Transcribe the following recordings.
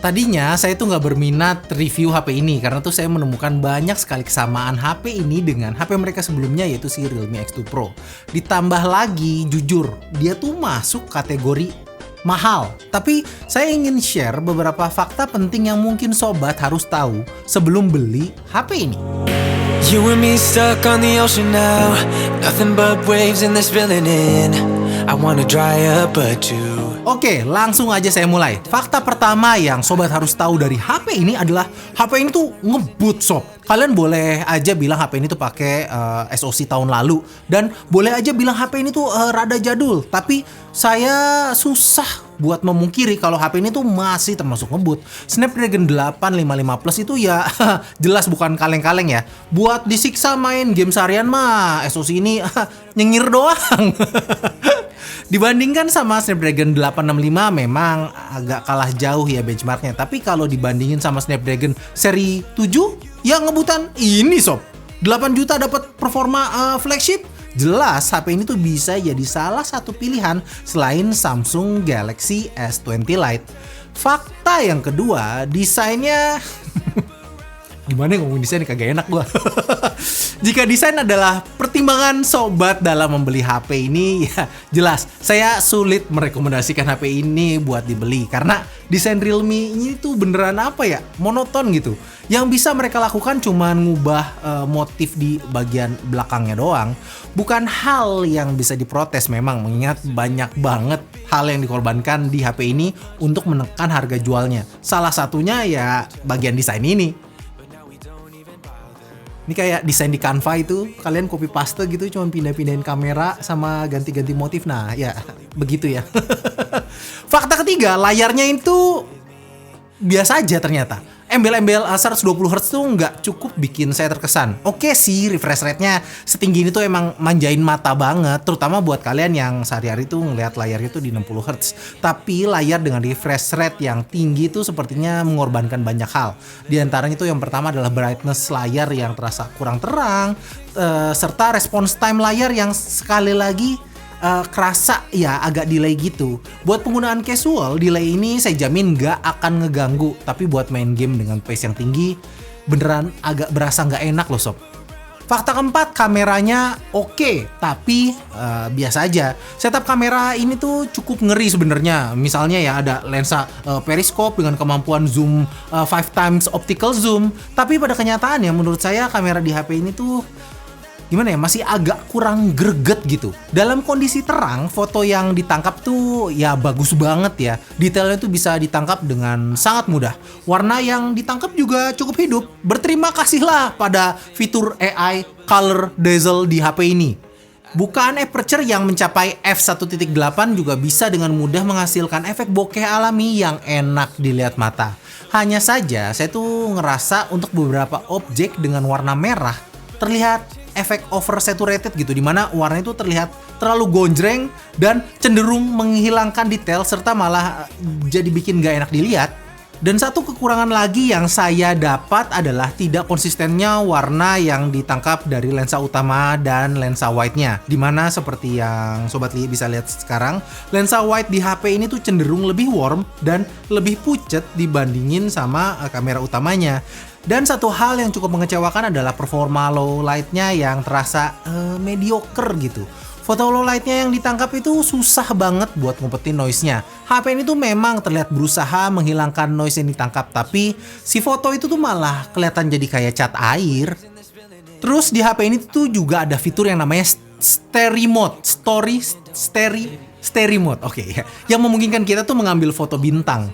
Tadinya saya tuh nggak berminat review HP ini karena tuh saya menemukan banyak sekali kesamaan HP ini dengan HP mereka sebelumnya, yaitu si Realme X2 Pro. Ditambah lagi, jujur, dia tuh masuk kategori mahal. Tapi saya ingin share beberapa fakta penting yang mungkin sobat harus tahu sebelum beli HP ini. You and me stuck on the ocean now, nothing but waves in this feeling in. I wanna dry up but you. Oke, langsung aja saya mulai. Fakta pertama yang sobat harus tahu dari HP ini adalah HP ini tuh ngebut sob. Kalian boleh aja bilang HP ini tuh pakai SoC tahun lalu, dan boleh aja bilang HP ini tuh rada jadul. Tapi saya susah buat memungkiri kalau HP ini tuh masih termasuk ngebut. Snapdragon 855 Plus itu ya jelas bukan kaleng-kaleng ya. Buat disiksa main game seharian mah SoC ini nyengir doang. Dibandingkan sama Snapdragon 865 memang agak kalah jauh ya benchmarknya. Tapi kalau dibandingin sama Snapdragon seri 7, ya ngebutan ini sob. 8 juta dapat performa flagship. Jelas HP ini tuh bisa jadi salah satu pilihan selain Samsung Galaxy S20 Lite. Fakta yang kedua, desainnya gimana ngomong desain kagak enak gua. Jika desain adalah pertimbangan sobat dalam membeli HP ini, ya jelas saya sulit merekomendasikan HP ini buat dibeli karena desain Realme ini tuh beneran apa ya, monoton gitu. Yang bisa mereka lakukan cuma ngubah motif di bagian belakangnya doang. Bukan hal yang bisa diprotes memang, mengingat banyak banget hal yang dikorbankan di HP ini untuk menekan harga jualnya. Salah satunya ya bagian desain ini. Ini kayak desain di Canva itu, kalian copy paste gitu, cuma pindah-pindahin kamera sama ganti-ganti motif. Nah, ya begitu ya. Fakta ketiga, layarnya itu biasa aja ternyata. Embel-embel 120Hz tuh nggak cukup bikin saya terkesan. Oke sih, refresh rate-nya setinggi ini tuh emang manjain mata banget, terutama buat kalian yang sehari-hari tuh ngeliat layarnya tuh di 60Hz. Tapi layar dengan refresh rate yang tinggi tuh sepertinya mengorbankan banyak hal. Di antaranya tuh yang pertama adalah brightness layar yang terasa kurang terang, serta response time layar yang sekali lagi kerasa ya agak delay gitu. Buat penggunaan casual, delay ini saya jamin nggak akan ngeganggu. Tapi buat main game dengan pace yang tinggi, beneran agak berasa nggak enak loh sob. Fakta keempat, kameranya oke, tapi biasa aja. Setup kamera ini tuh cukup ngeri sebenarnya. Misalnya ya ada lensa periscope dengan kemampuan zoom 5 times optical zoom. Tapi pada kenyataannya menurut saya kamera di HP ini tuh gimana ya, masih agak kurang greget gitu. Dalam kondisi terang, foto yang ditangkap tuh ya bagus banget ya. Detailnya tuh bisa ditangkap dengan sangat mudah. Warna yang ditangkap juga cukup hidup. Berterima kasihlah pada fitur AI Color Dazzle di HP ini. Bukaan aperture yang mencapai f1.8 juga bisa dengan mudah menghasilkan efek bokeh alami yang enak dilihat mata. Hanya saja, saya tuh ngerasa untuk beberapa objek dengan warna merah terlihat efek oversaturated gitu, dimana warna itu terlihat terlalu gonjreng dan cenderung menghilangkan detail serta malah jadi bikin gak enak dilihat. Dan satu kekurangan lagi yang saya dapat adalah tidak konsistennya warna yang ditangkap dari lensa utama dan lensa wide-nya. Dimana seperti yang sobat bisa lihat sekarang, lensa wide di HP ini tuh cenderung lebih warm dan lebih pucet dibandingin sama kamera utamanya. Dan satu hal yang cukup mengecewakan adalah performa low light-nya yang terasa mediocre gitu. Foto low light-nya yang ditangkap itu susah banget buat ngumpetin noise-nya. HP ini tuh memang terlihat berusaha menghilangkan noise yang ditangkap, tapi si foto itu tuh malah kelihatan jadi kayak cat air. Terus di HP ini tuh juga ada fitur yang namanya Story Mode, Story Mode, oke ya, yang memungkinkan kita tuh mengambil foto bintang.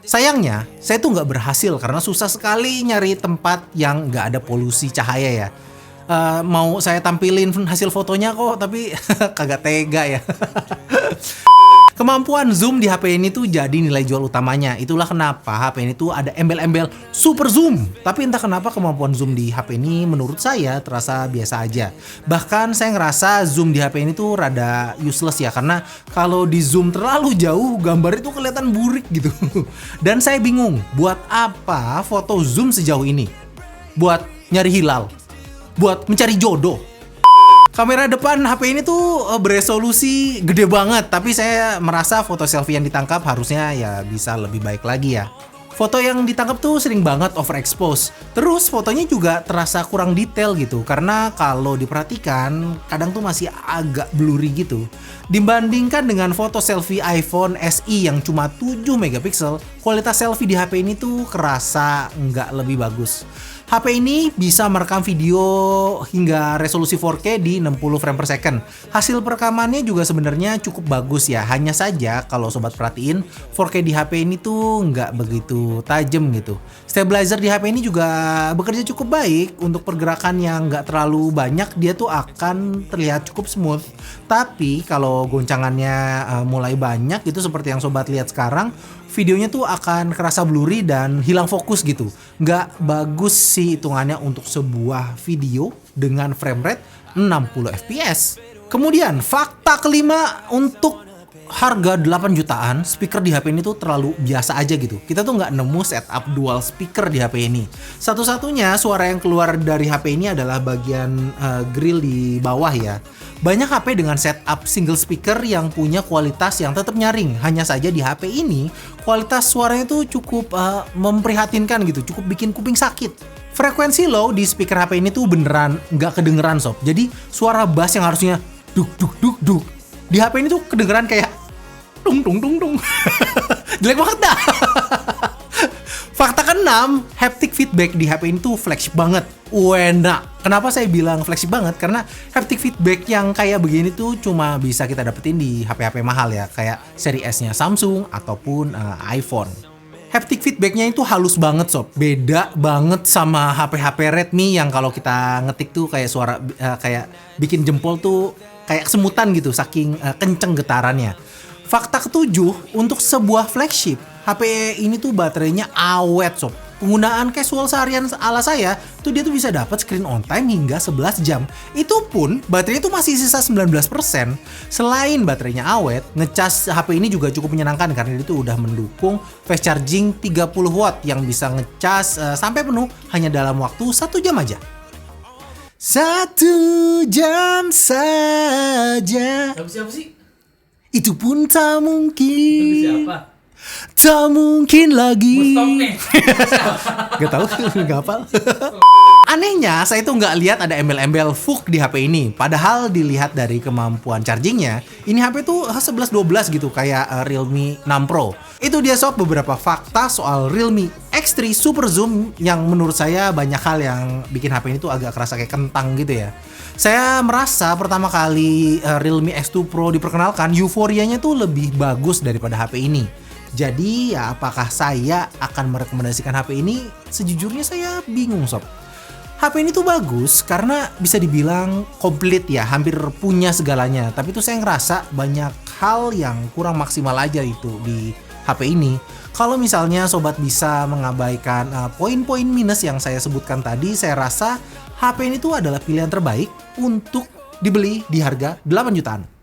Sayangnya, saya tuh nggak berhasil karena susah sekali nyari tempat yang nggak ada polusi cahaya ya. Mau saya tampilin hasil fotonya kok, tapi kagak tega ya. Kemampuan zoom di HP ini tuh jadi nilai jual utamanya. Itulah kenapa HP ini tuh ada embel-embel super zoom. Tapi entah kenapa kemampuan zoom di HP ini menurut saya terasa biasa aja. Bahkan saya ngerasa zoom di HP ini tuh rada useless ya, karena kalau di zoom terlalu jauh gambar itu kelihatan burik gitu. Dan saya bingung, buat apa foto zoom sejauh ini? Buat nyari hilal? Buat mencari jodoh? Kamera depan HP ini tuh beresolusi gede banget, tapi saya merasa foto selfie yang ditangkap harusnya ya bisa lebih baik lagi ya. Foto yang ditangkap tuh sering banget overexpose. Terus fotonya juga terasa kurang detail gitu. Karena kalau diperhatikan kadang tuh masih agak blurry gitu. Dibandingkan dengan foto selfie iPhone SE yang cuma 7 megapiksel, kualitas selfie di HP ini tuh kerasa nggak lebih bagus. HP ini bisa merekam video hingga resolusi 4K di 60 frame per second. Hasil perekamannya juga sebenarnya cukup bagus ya. Hanya saja kalau sobat perhatiin 4K di HP ini tuh nggak begitu tajam gitu. Stabilizer di HP ini juga bekerja cukup baik. Untuk pergerakan yang nggak terlalu banyak dia tuh akan terlihat cukup smooth. Tapi kalau goncangannya mulai banyak itu seperti yang sobat lihat sekarang, videonya tuh akan kerasa blurry dan hilang fokus gitu. Nggak bagus sih hitungannya untuk sebuah video dengan frame rate 60 fps. Kemudian fakta kelima, untuk harga 8 jutaan, speaker di HP ini tuh terlalu biasa aja gitu. Kita tuh nggak nemu setup dual speaker di HP ini. Satu-satunya suara yang keluar dari HP ini adalah bagian grill di bawah ya. Banyak HP dengan setup single speaker yang punya kualitas yang tetap nyaring. Hanya saja di HP ini kualitas suaranya tuh cukup memprihatinkan gitu, cukup bikin kuping sakit. Frekuensi low di speaker HP ini tuh beneran nggak kedengeran sob. Jadi suara bass yang harusnya duk duk duk duk di HP ini tuh kedengeran kayak dung dung dung dung. Jelek banget dah. Fakta keenam, haptic feedback di HP ini tuh flagship banget. Enak. Kenapa saya bilang flagship banget? Karena haptic feedback yang kayak begini tuh cuma bisa kita dapetin di HP-HP mahal ya, kayak seri S-nya Samsung ataupun iPhone. Haptic feedbacknya itu halus banget sob, beda banget sama HP-HP Redmi yang kalau kita ngetik tuh kayak suara kayak bikin jempol tuh kayak kesemutan gitu saking kenceng getarannya. Fakta ketujuh, untuk sebuah flagship HP ini tuh baterainya awet sob. Penggunaan casual seharian ala saya tuh dia tuh bisa dapat screen on time hingga 11 jam. Itu pun baterainya tuh masih sisa 19%. Selain baterainya awet, ngecas HP ini juga cukup menyenangkan karena dia tuh udah mendukung fast charging 30 watt yang bisa ngecas sampai penuh hanya dalam waktu 1 jam aja. 1 jam saja. Siapa sih? Itu pun tak mungkin. Siapa? Tak mungkin lagi. Stop nih. Gak tahu, gak hafal. Anehnya, saya tuh nggak lihat ada embel-embel FUK di HP ini. Padahal dilihat dari kemampuan chargingnya, ini HP tuh 11-12 gitu, kayak Realme 6 Pro. Itu dia sob beberapa fakta soal Realme X3 Super Zoom yang menurut saya banyak hal yang bikin HP ini tuh agak kerasa kayak kentang gitu ya. Saya merasa pertama kali Realme X2 Pro diperkenalkan, euforianya tuh lebih bagus daripada HP ini. Jadi ya apakah saya akan merekomendasikan HP ini? Sejujurnya saya bingung sob. HP ini tuh bagus karena bisa dibilang komplit ya, hampir punya segalanya. Tapi tuh saya ngerasa banyak hal yang kurang maksimal aja itu di HP ini. Kalau misalnya sobat bisa mengabaikan poin-poin minus yang saya sebutkan tadi, saya rasa HP ini tuh adalah pilihan terbaik untuk dibeli di harga 8 jutaan.